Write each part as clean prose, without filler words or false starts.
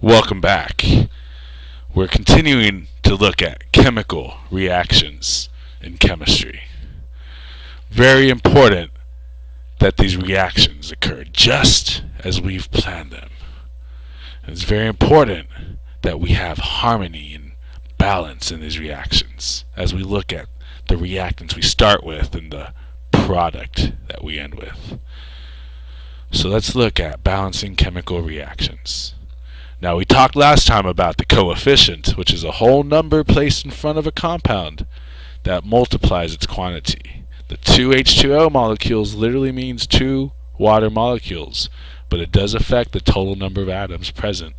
Welcome back. We're continuing to look at chemical reactions in chemistry. Very important that these reactions occur just as we've planned them. It's very important that we have harmony and balance in these reactions as we look at the reactants we start with and the product that we end with. So let's look at balancing chemical reactions. Now, we talked last time about the coefficient, which is a whole number placed in front of a compound that multiplies its quantity. The 2H2O molecules literally means 2 water molecules, but it does affect the total number of atoms present.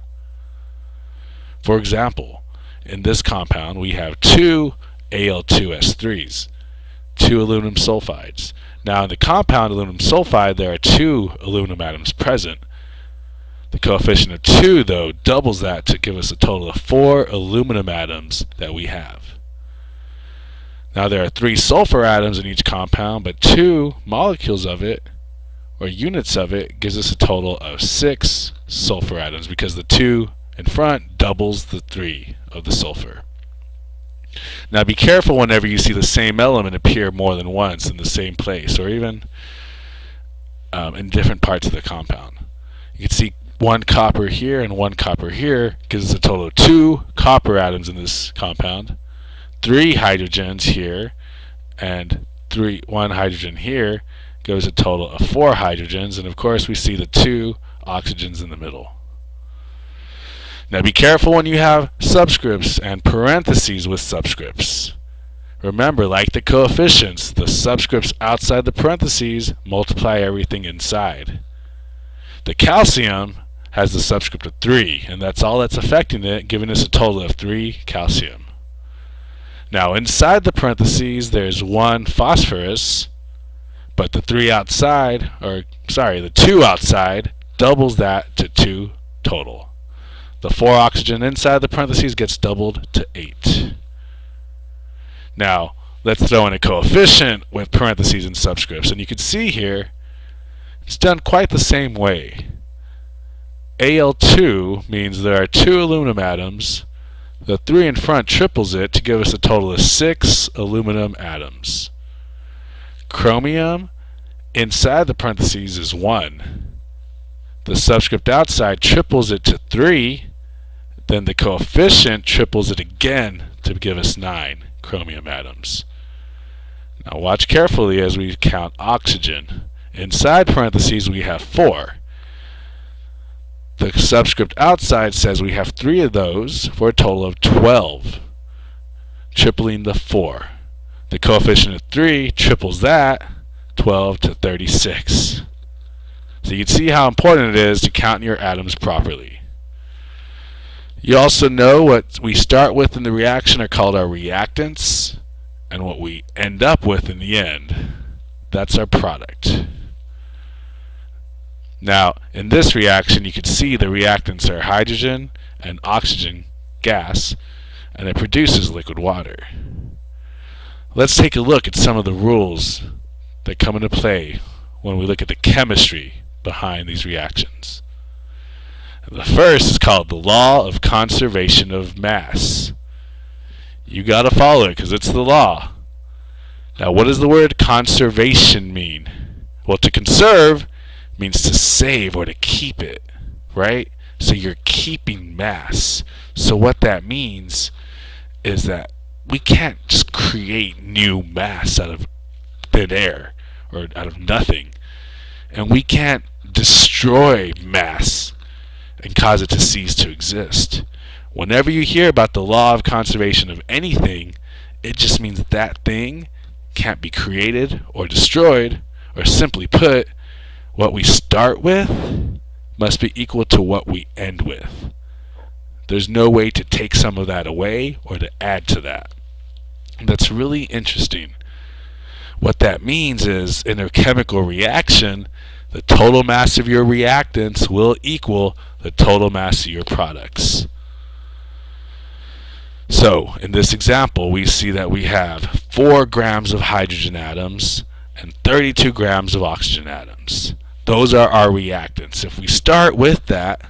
For example, in this compound we have 2 Al2S3s, 2 aluminum sulfides. Now in the compound aluminum sulfide there are 2 aluminum atoms present. The coefficient of 2, though, doubles that to give us a total of 4 aluminum atoms that we have. Now there are 3 sulfur atoms in each compound, but 2 molecules of it, or units of it, gives us a total of 6 sulfur atoms because the 2 in front doubles the 3 of the sulfur. Now be careful whenever you see the same element appear more than once in the same place, or even in different parts of the compound. You can see 1 copper here and 1 copper here gives us a total of 2 copper atoms in this compound, 3 hydrogens here, and 1 hydrogen here gives a total of 4 hydrogens, and of course we see the 2 oxygens in the middle. Now be careful when you have subscripts and parentheses with subscripts. Remember, like the coefficients, the subscripts outside the parentheses multiply everything inside. The calcium has the subscript of 3, and that's all that's affecting it, giving us a total of 3 calcium. Now inside the parentheses there's 1 phosphorus, but the 2 outside doubles that to 2 total. The 4 oxygen inside the parentheses gets doubled to 8. Now let's throw in a coefficient with parentheses and subscripts, and you can see here it's done quite the same way. Al2 means there are 2 aluminum atoms. The 3 in front triples it to give us a total of 6 aluminum atoms. Chromium inside the parentheses is 1. The subscript outside triples it to 3. Then the coefficient triples it again to give us 9 chromium atoms. Now watch carefully as we count oxygen. Inside parentheses we have 4. The subscript outside says we have 3 of those for a total of 12, tripling the 4. The coefficient of 3 triples that, 12 to 36. So you can see how important it is to count your atoms properly. You also know what we start with in the reaction are called our reactants, and what we end up with in the end, that's our product. Now, in this reaction, you can see the reactants are hydrogen and oxygen gas, and it produces liquid water. Let's take a look at some of the rules that come into play when we look at the chemistry behind these reactions. The first is called the law of conservation of mass. You got to follow it because it's the law. Now, what does the word conservation mean? Well, to conserve means to save or to keep it, right? So you're keeping mass. So what that means is that we can't just create new mass out of thin air or out of nothing. And we can't destroy mass and cause it to cease to exist. Whenever you hear about the law of conservation of anything, it just means that thing can't be created or destroyed, or simply put, what we start with must be equal to what we end with. There's no way to take some of that away or to add to that. That's really interesting. What that means is, in a chemical reaction, the total mass of your reactants will equal the total mass of your products. So, in this example, we see that we have 4 grams of hydrogen atoms and 32 grams of oxygen atoms. Those are our reactants. If we start with that,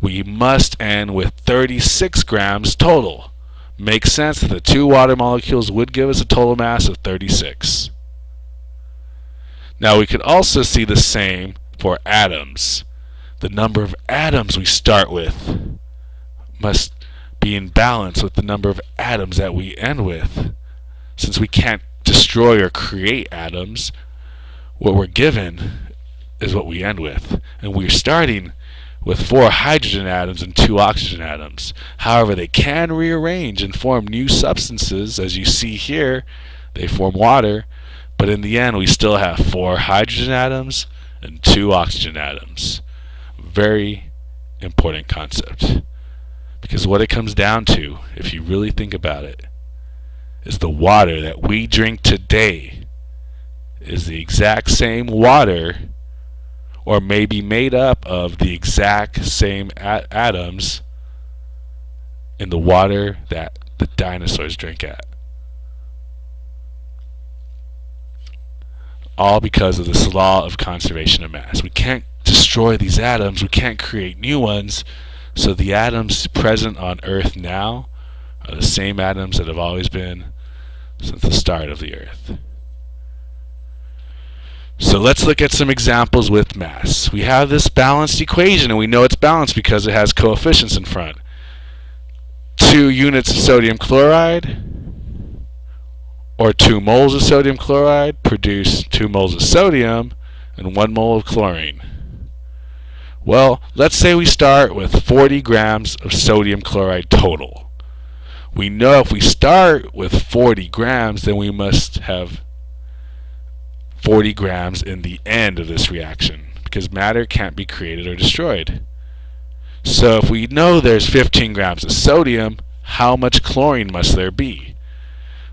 we must end with 36 grams total. Makes sense that the 2 water molecules would give us a total mass of 36. Now we could also see the same for atoms. The number of atoms we start with must be in balance with the number of atoms that we end with. Since we can't destroy or create atoms, what we're given is what we end with. And we're starting with 4 hydrogen atoms and 2 oxygen atoms. However, they can rearrange and form new substances. As you see here, they form water, but in the end we still have 4 hydrogen atoms and 2 oxygen atoms. Very important concept. Because what it comes down to, if you really think about it, is the water that we drink today is the exact same water, or may be made up of the exact same atoms in the water that the dinosaurs drank at. All because of this law of conservation of mass. We can't destroy these atoms, we can't create new ones, so the atoms present on Earth now are the same atoms that have always been since the start of the Earth. So let's look at some examples with mass. We have this balanced equation, and we know it's balanced because it has coefficients in front. 2 units of sodium chloride, or 2 moles of sodium chloride, produce 2 moles of sodium and 1 mole of chlorine. Well, let's say we start with 40 grams of sodium chloride total. We know if we start with 40 grams, then we must have 40 grams in the end of this reaction, because matter can't be created or destroyed. So if we know there's 15 grams of sodium, how much chlorine must there be?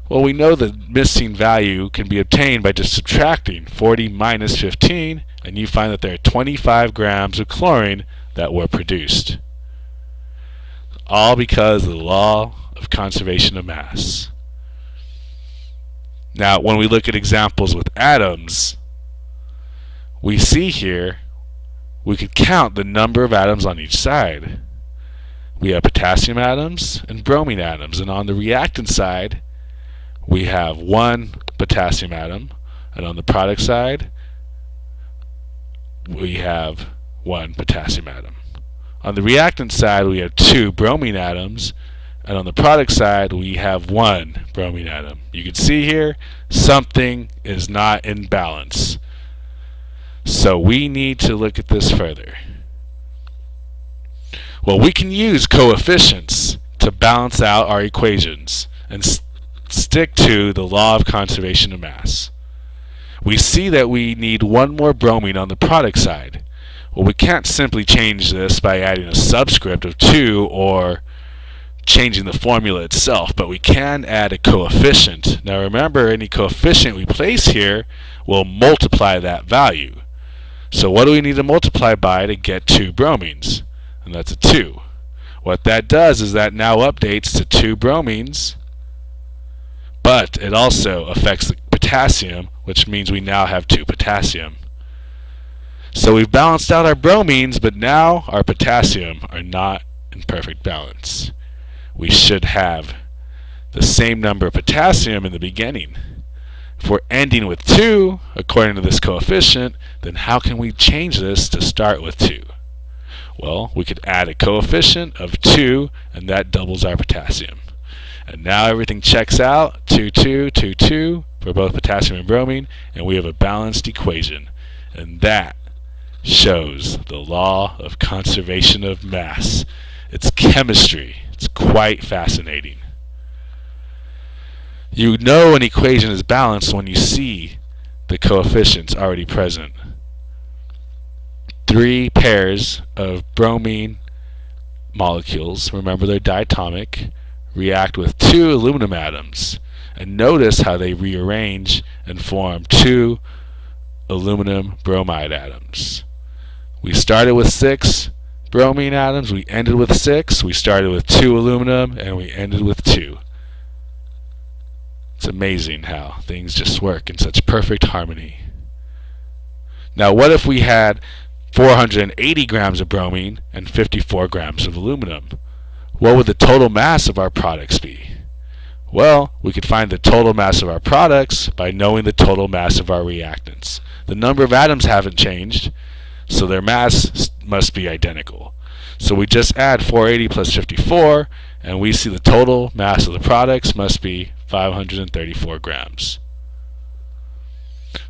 Well, we know the missing value can be obtained by just subtracting 40 minus 15, and you find that there are 25 grams of chlorine that were produced. All because of the law of conservation of mass. Now, when we look at examples with atoms, we see here we could count the number of atoms on each side. We have potassium atoms and bromine atoms, and on the reactant side we have 1 potassium atom, and on the product side we have 1 potassium atom. On the reactant side we have 2 bromine atoms, and on the product side we have 1 bromine atom. You can see here something is not in balance. So we need to look at this further. Well, we can use coefficients to balance out our equations and stick to the law of conservation of mass. We see that we need 1 more bromine on the product side. Well, we can't simply change this by adding a subscript of 2 or changing the formula itself, but we can add a coefficient. Now remember, any coefficient we place here will multiply that value. So what do we need to multiply by to get 2 bromines? And that's a 2. What that does is that now updates to 2 bromines, but it also affects the potassium, which means we now have 2 potassium. So we've balanced out our bromines, but now our potassium are not in perfect balance. We should have the same number of potassium in the beginning. If we're ending with 2, according to this coefficient, then how can we change this to start with 2? Well, we could add a coefficient of 2, and that doubles our potassium. And now everything checks out, 2, 2, 2, 2, for both potassium and bromine, and we have a balanced equation. And that shows the law of conservation of mass. It's chemistry. It's quite fascinating. You know an equation is balanced when you see the coefficients already present. 3 pairs of bromine molecules, remember they're diatomic, react with 2 aluminum atoms. And notice how they rearrange and form 2 aluminum bromide atoms. We started with 6 bromine atoms, we ended with 6. We started with 2 aluminum, and we ended with 2. It's amazing how things just work in such perfect harmony. Now what if we had 480 grams of bromine, and 54 grams of aluminum. What would the total mass of our products be? Well, we could find the total mass of our products by knowing the total mass of our reactants. The number of atoms haven't changed, so their mass must be identical. So we just add 480 plus 54, and we see the total mass of the products must be 534 grams.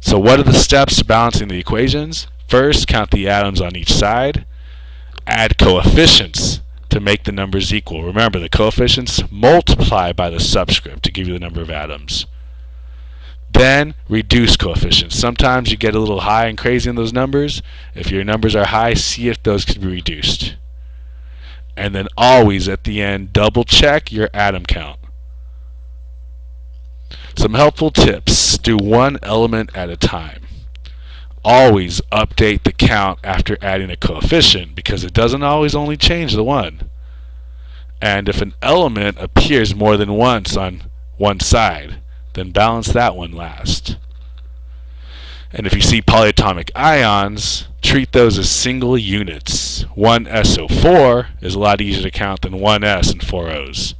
So what are the steps to balancing the equations? First, count the atoms on each side. Add coefficients to make the numbers equal. Remember, the coefficients multiply by the subscript to give you the number of atoms. Then reduce coefficients. Sometimes you get a little high and crazy in those numbers. If your numbers are high, see if those can be reduced. And then always at the end, double check your atom count. Some helpful tips. Do one element at a time. Always update the count after adding a coefficient, because it doesn't always only change the one. And if an element appears more than once on one side, then balance that one last. And if you see polyatomic ions, treat those as single units. One SO4 is a lot easier to count than one S and four O's.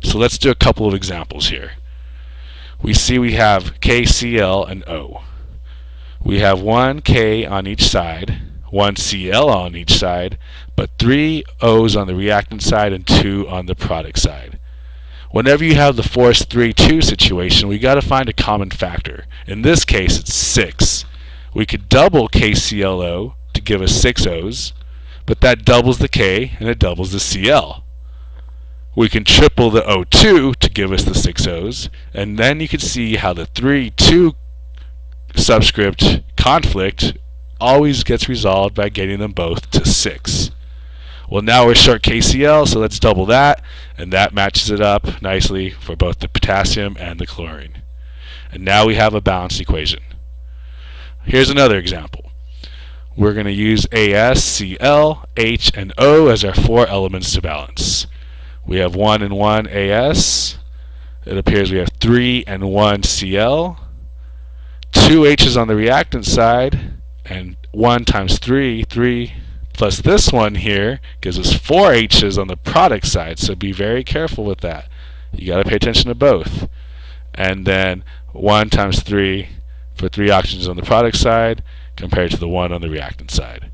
So let's do a couple of examples here. We see we have KCl and O. We have one K on each side, one Cl on each side, but 3 O's on the reactant side and 2 on the product side. Whenever you have the force 3-2 situation, we got to find a common factor. In this case, it's 6. We could double KClO to give us 6 O's, but that doubles the K and it doubles the Cl. We can triple the O2 to give us the 6 O's, and then you can see how the 3-2 subscript conflict always gets resolved by getting them both to 6. Well, now we're short KCl, so let's double that, and that matches it up nicely for both the potassium and the chlorine. And now we have a balanced equation. Here's another example. We're going to use As, Cl, H, and O as our 4 elements to balance. We have 1 and 1 As. It appears we have 3 and 1 Cl. 2 H's on the reactant side, and 1 times 3 plus this one here gives us 4 H's on the product side, so be very careful with that. You got to pay attention to both. And then 1 times 3 for 3 oxygens on the product side compared to the 1 on the reactant side.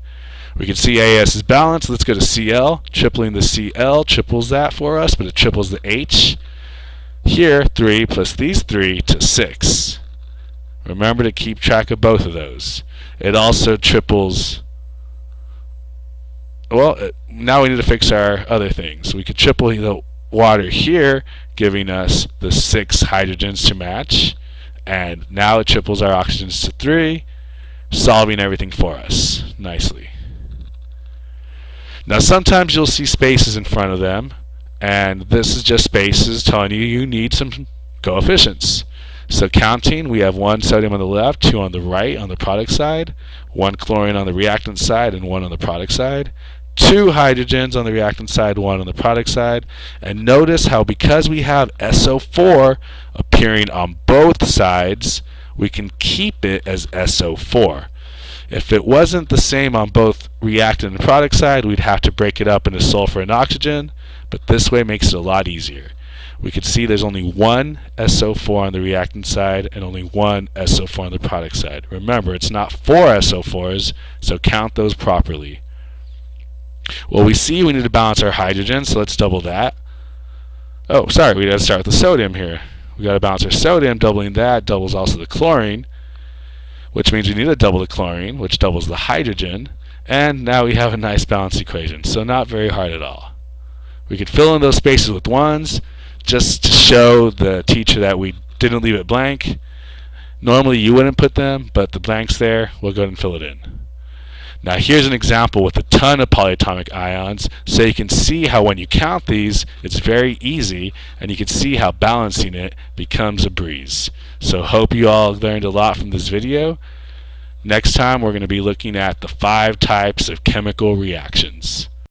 We can see As is balanced. Let's go to Cl. Tripling the Cl triples that for us, but it triples the H. Here, 3 plus these 3 to 6. Remember to keep track of both of those. It also triples. Well, now we need to fix our other things. We could triple the water here, giving us the 6 hydrogens to match. And now it triples our oxygens to 3, solving everything for us nicely. Now sometimes you'll see spaces in front of them, and this is just spaces telling you need some coefficients. So counting, we have 1 sodium on the left, 2 on the right on the product side, 1 chlorine on the reactant side, and 1 on the product side. 2 hydrogens on the reactant side, 1 on the product side. And notice how because we have SO4 appearing on both sides, we can keep it as SO4. If it wasn't the same on both reactant and product side, we'd have to break it up into sulfur and oxygen, but this way makes it a lot easier. We can see there's only 1 SO4 on the reactant side and only 1 SO4 on the product side. Remember, it's not 4 SO4s, so count those properly. Well, we see we need to balance our hydrogen, so let's double that. Oh, sorry, we got to start with the sodium here. We got to balance our sodium, doubling that doubles also the chlorine, which means we need to double the chlorine, which doubles the hydrogen, and now we have a nice balanced equation, so not very hard at all. We could fill in those spaces with 1s, just to show the teacher that we didn't leave it blank. Normally you wouldn't put them, but the blank's there, we'll go ahead and fill it in. Now here's an example with a ton of polyatomic ions, so you can see how when you count these, it's very easy, and you can see how balancing it becomes a breeze. So hope you all learned a lot from this video. Next time we're going to be looking at the 5 types of chemical reactions.